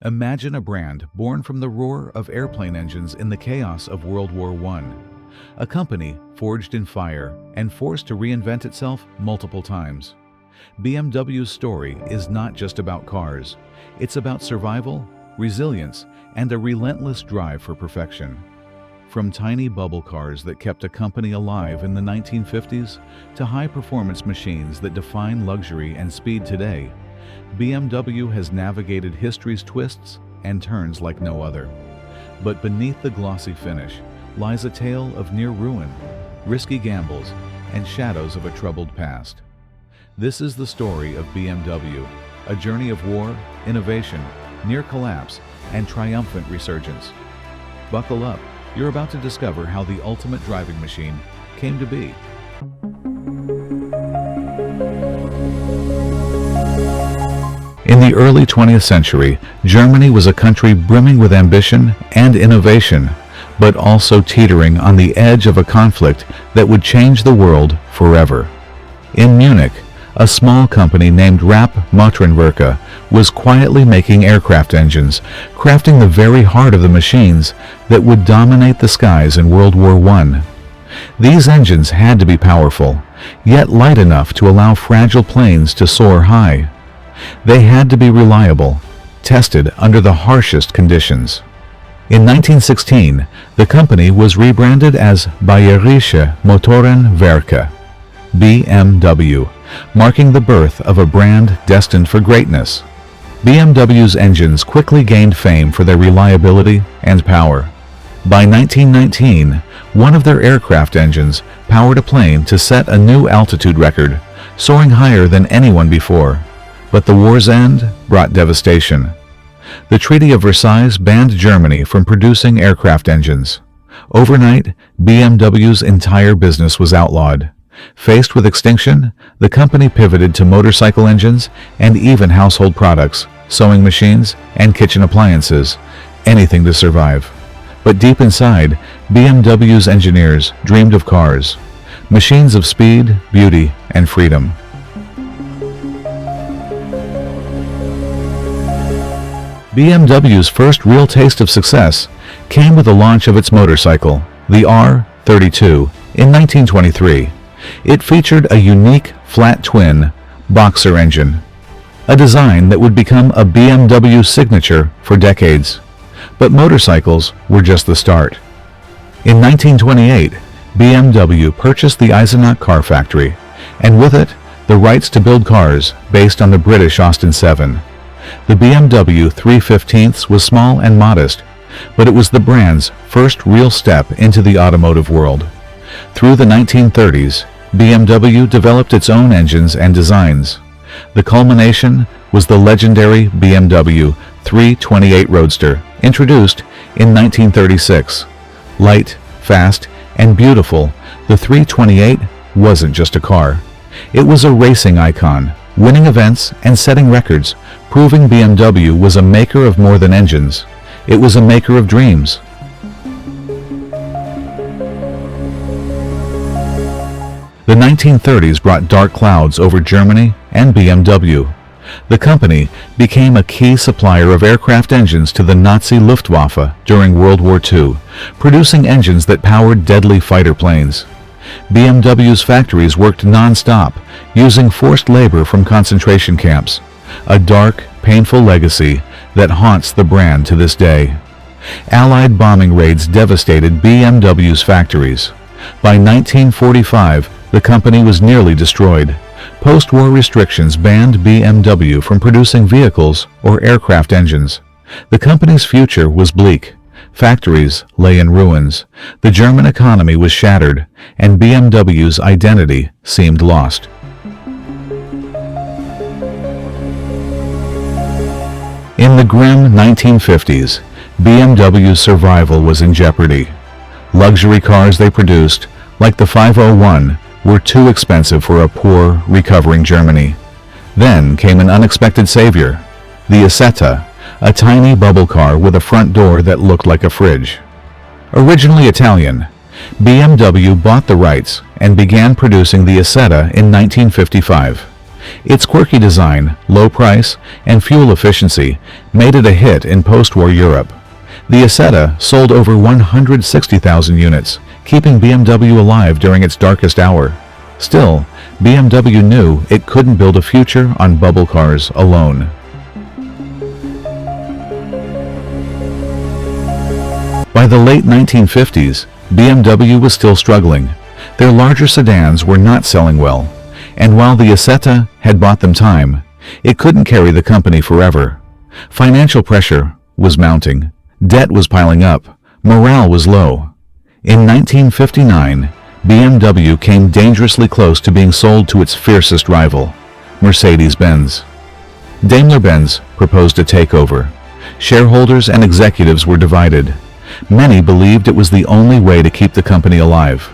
Imagine a brand born from the roar of airplane engines in the chaos of World War I. A company forged in fire and forced to reinvent itself multiple times. BMW's story is not just about cars. It's about survival, resilience, and a relentless drive for perfection. From tiny bubble cars that kept a company alive in the 1950s to high-performance machines that define luxury and speed today, BMW has navigated history's twists and turns like no other. But beneath the glossy finish lies a tale of near ruin, risky gambles, and shadows of a troubled past. This is the story of BMW, a journey of war, innovation, near collapse, and triumphant resurgence. Buckle up, you're about to discover how the ultimate driving machine came to be. In the early 20th century, Germany was a country brimming with ambition and innovation, but also teetering on the edge of a conflict that would change the world forever. In Munich, a small company named Rapp Motorenwerke was quietly making aircraft engines, crafting the very heart of the machines that would dominate the skies in World War I. These engines had to be powerful, yet light enough to allow fragile planes to soar high. They had to be reliable, tested under the harshest conditions. In 1916, the company was rebranded as Bayerische Motorenwerke, BMW, marking the birth of a brand destined for greatness. BMW's engines quickly gained fame for their reliability and power. By 1919, one of their aircraft engines powered a plane to set a new altitude record, soaring higher than anyone before. But the war's end brought devastation. The Treaty of Versailles banned Germany from producing aircraft engines. Overnight, BMW's entire business was outlawed. Faced with extinction, the company pivoted to motorcycle engines and even household products, sewing machines, and kitchen appliances, anything to survive. But deep inside, BMW's engineers dreamed of cars, machines of speed, beauty, and freedom. BMW's first real taste of success came with the launch of its motorcycle, the R32, in 1923. It featured a unique flat-twin boxer engine, a design that would become a BMW signature for decades. But motorcycles were just the start. In 1928, BMW purchased the Eisenach car factory, and with it, the rights to build cars based on the British Austin 7. The BMW 315 was small and modest, but it was the brand's first real step into the automotive world. Through the 1930s, BMW developed its own engines and designs. The culmination was the legendary BMW 328 Roadster, introduced in 1936. Light, fast, and beautiful, the 328 wasn't just a car. It was a racing icon, winning events and setting records, proving BMW was a maker of more than engines. It was a maker of dreams. The 1930s brought dark clouds over Germany and BMW. The company became a key supplier of aircraft engines to the Nazi Luftwaffe during World War II, producing engines that powered deadly fighter planes. BMW's factories worked non-stop, using forced labor from concentration camps, a dark, painful legacy that haunts the brand to this day. Allied bombing raids devastated BMW's factories. By 1945, the company was nearly destroyed. Post-war restrictions banned BMW from producing vehicles or aircraft engines. The company's future was bleak. Factories lay in ruins, the German economy was shattered, and BMW's identity seemed lost. In the grim 1950s, BMW's survival was in jeopardy. Luxury cars they produced, like the 501, were too expensive for a poor, recovering Germany. Then came an unexpected savior, the Isetta, a tiny bubble car with a front door that looked like a fridge. Originally Italian, BMW bought the rights and began producing the Isetta in 1955. Its quirky design, low price, and fuel efficiency made it a hit in post-war Europe. The Isetta sold over 160,000 units, keeping BMW alive during its darkest hour. Still, BMW knew it couldn't build a future on bubble cars alone. By the late 1950s, BMW was still struggling. Their larger sedans were not selling well, and while the Isetta had bought them time, it couldn't carry the company forever. Financial pressure was mounting, debt was piling up, morale was low. In 1959, BMW came dangerously close to being sold to its fiercest rival, Mercedes-Benz. Daimler-Benz proposed a takeover. Shareholders and executives were divided. Many believed it was the only way to keep the company alive.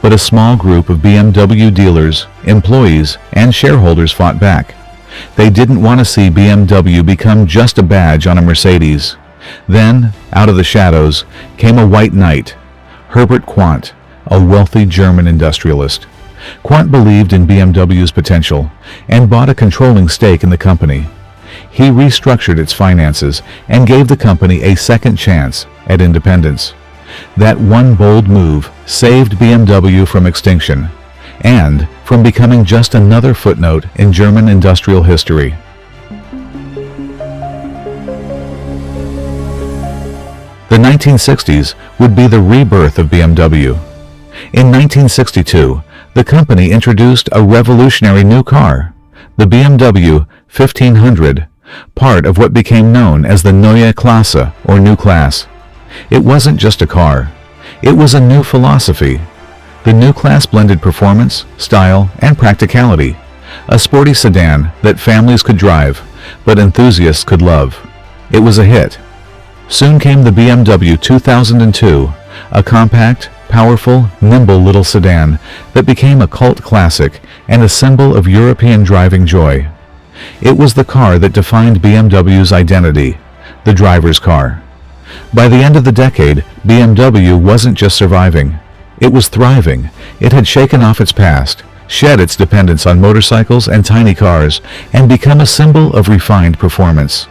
But a small group of BMW dealers, employees, and shareholders fought back. They didn't want to see BMW become just a badge on a Mercedes. Then, out of the shadows, came a white knight, Herbert Quandt, a wealthy German industrialist. Quandt believed in BMW's potential and bought a controlling stake in the company. He restructured its finances and gave the company a second chance at independence. That one bold move saved BMW from extinction and from becoming just another footnote in German industrial history. The 1960s would be the rebirth of BMW. In 1962, the company introduced a revolutionary new car, the BMW 1500, part of what became known as the Neue Klasse, or New Class. It wasn't just a car. It was a new philosophy. The New Class blended performance, style, and practicality, a sporty sedan that families could drive, but enthusiasts could love. It was a hit. Soon came the BMW 2002, a compact, powerful, nimble little sedan that became a cult classic and a symbol of European driving joy. It was the car that defined BMW's identity, the driver's car. By the end of the decade, BMW wasn't just surviving. It was thriving. It had shaken off its past, shed its dependence on motorcycles and tiny cars, and become a symbol of refined performance.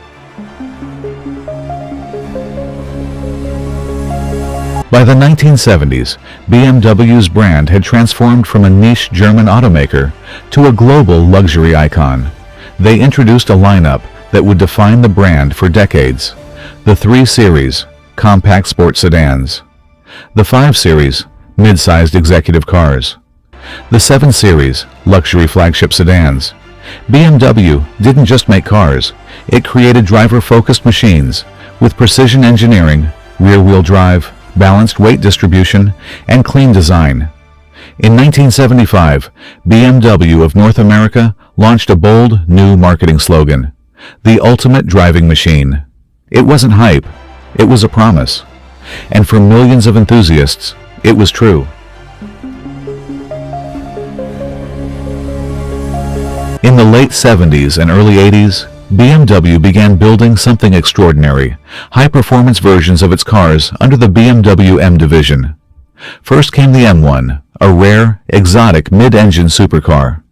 By the 1970s, BMW's brand had transformed from a niche German automaker to a global luxury icon. They introduced a lineup that would define the brand for decades. The 3 Series, compact sports sedans. The 5 Series, mid-sized executive cars. The 7 Series, luxury flagship sedans. BMW didn't just make cars, it created driver-focused machines with precision engineering, rear-wheel drive, balanced weight distribution, and clean design. In 1975, BMW of North America launched a bold new marketing slogan, "The ultimate driving machine." It wasn't hype, it was a promise. And for millions of enthusiasts, it was true. In the late 70s and early 80s, BMW began building something extraordinary, high-performance versions of its cars under the BMW M division. First came the M1, a rare, exotic mid-engine supercar.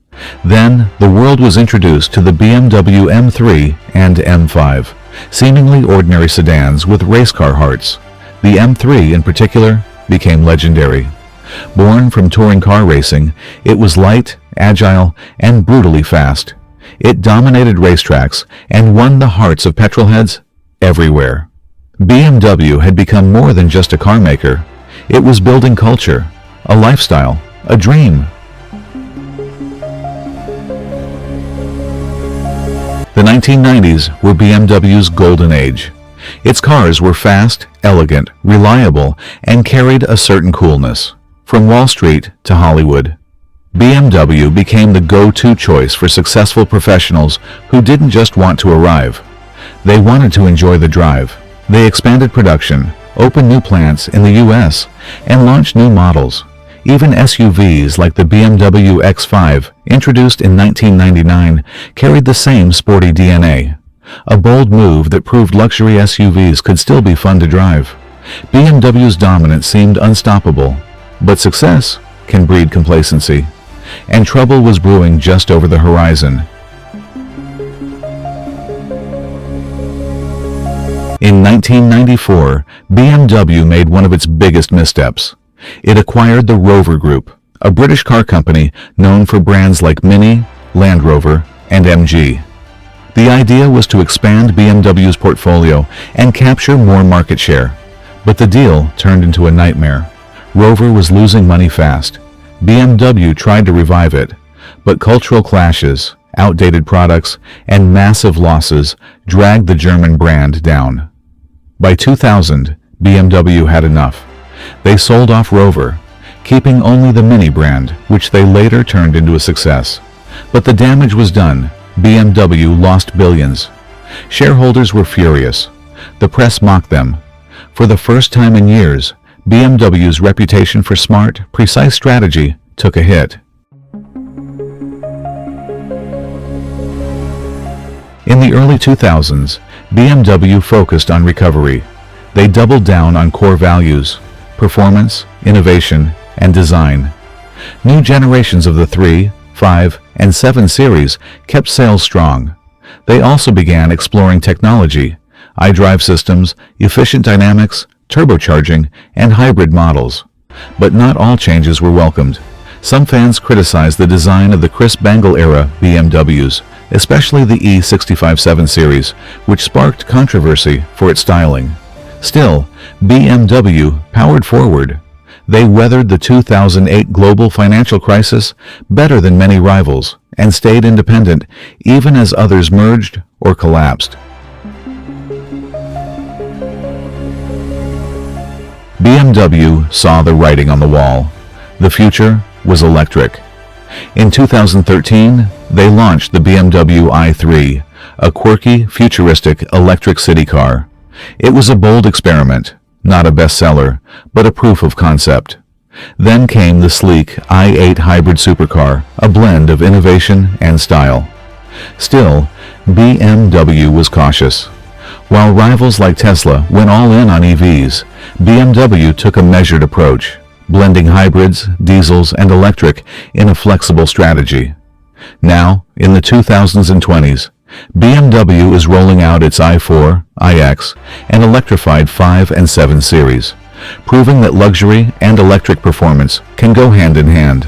Then, the world was introduced to the BMW M3 and M5, seemingly ordinary sedans with race car hearts. The M3, in particular, became legendary. Born from touring car racing, it was light, agile, and brutally fast. It dominated racetracks and won the hearts of petrolheads everywhere. BMW had become more than just a car maker. It was building culture, a lifestyle, a dream. The 1990s were BMW's golden age. Its cars were fast, elegant, reliable, and carried a certain coolness. From Wall Street to Hollywood, BMW became the go-to choice for successful professionals who didn't just want to arrive. They wanted to enjoy the drive. They expanded production, opened new plants in the US, and launched new models. Even SUVs like the BMW X5, introduced in 1999, carried the same sporty DNA. A bold move that proved luxury SUVs could still be fun to drive. BMW's dominance seemed unstoppable, but success can breed complacency. And trouble was brewing just over the horizon. In 1994, BMW made one of its biggest missteps. It acquired the Rover Group, a British car company known for brands like Mini, Land Rover, and MG. The idea was to expand BMW's portfolio and capture more market share. But the deal turned into a nightmare. Rover was losing money fast. BMW tried to revive it, but cultural clashes, outdated products, and massive losses dragged the German brand down. By 2000, BMW had enough. They sold off Rover, keeping only the Mini brand, which they later turned into a success. But the damage was done. BMW lost billions. Shareholders were furious. The press mocked them. For the first time in years, BMW's reputation for smart, precise strategy took a hit. In the early 2000s, BMW focused on recovery. They doubled down on core values: performance, innovation, and design. New generations of the 3, 5, and 7 series kept sales strong. They also began exploring technology, iDrive systems, efficient dynamics, turbocharging, and hybrid models. But not all changes were welcomed. Some fans criticized the design of the crisp bangle-era BMWs, especially the E65-7 series, which sparked controversy for its styling. Still, BMW powered forward. They weathered the 2008 global financial crisis better than many rivals and stayed independent even as others merged or collapsed. BMW saw the writing on the wall. The future was electric. In 2013, they launched the BMW i3, a quirky, futuristic electric city car. It was a bold experiment, not a bestseller, but a proof of concept. Then came the sleek i8 hybrid supercar, a blend of innovation and style. Still, BMW was cautious. While rivals like Tesla went all in on EVs, BMW took a measured approach, blending hybrids, diesels, and electric in a flexible strategy. Now, in the 2000s and 20s, BMW is rolling out its i4, iX, and electrified 5 and 7 series, proving that luxury and electric performance can go hand in hand.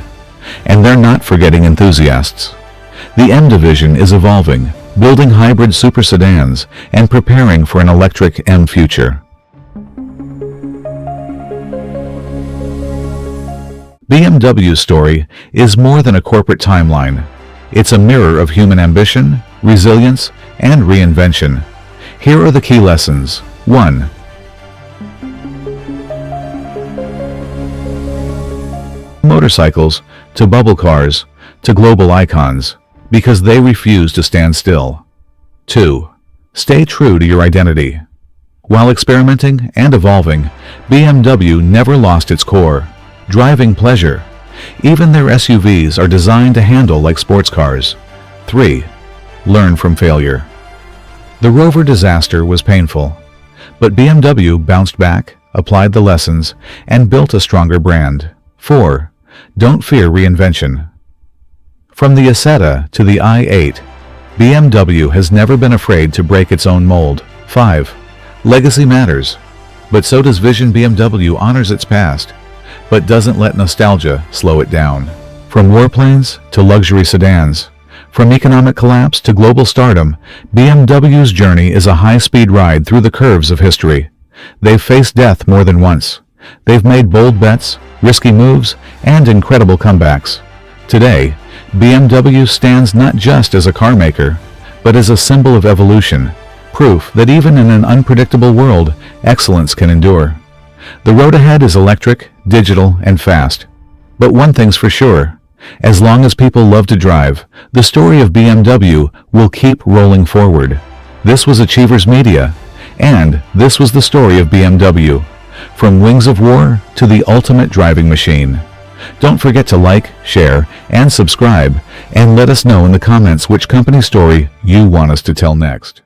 And they're not forgetting enthusiasts. The M division is evolving, building hybrid super sedans and preparing for an electric M future. BMW's story is more than a corporate timeline. It's a mirror of human ambition, resilience, and reinvention. Here are the key lessons. 1. Motorcycles to bubble cars to global icons, because they refuse to stand still. 2. Stay true to your identity. While experimenting and evolving, BMW never lost its core: driving pleasure. Even their SUVs are designed to handle like sports cars. 3. Learn from failure. The Rover disaster was painful, but BMW bounced back, applied the lessons, and built a stronger brand. 4. Don't fear reinvention. From the Isetta to the i8, BMW has never been afraid to break its own mold. 5. Legacy matters, but so does Vision. BMW honors its past, but doesn't let nostalgia slow it down. From warplanes to luxury sedans, from economic collapse to global stardom, BMW's journey is a high-speed ride through the curves of history. They've faced death more than once. They've made bold bets, risky moves, and incredible comebacks. Today, BMW stands not just as a car maker, but as a symbol of evolution, proof that even in an unpredictable world, excellence can endure. The road ahead is electric, digital, and fast. But one thing's for sure: as long as people love to drive, the story of BMW will keep rolling forward. This was AchieversMedia, and this was the story of BMW, from wings of war to the ultimate driving machine. Don't forget to like, share, and subscribe, and let us know in the comments which company story you want us to tell next.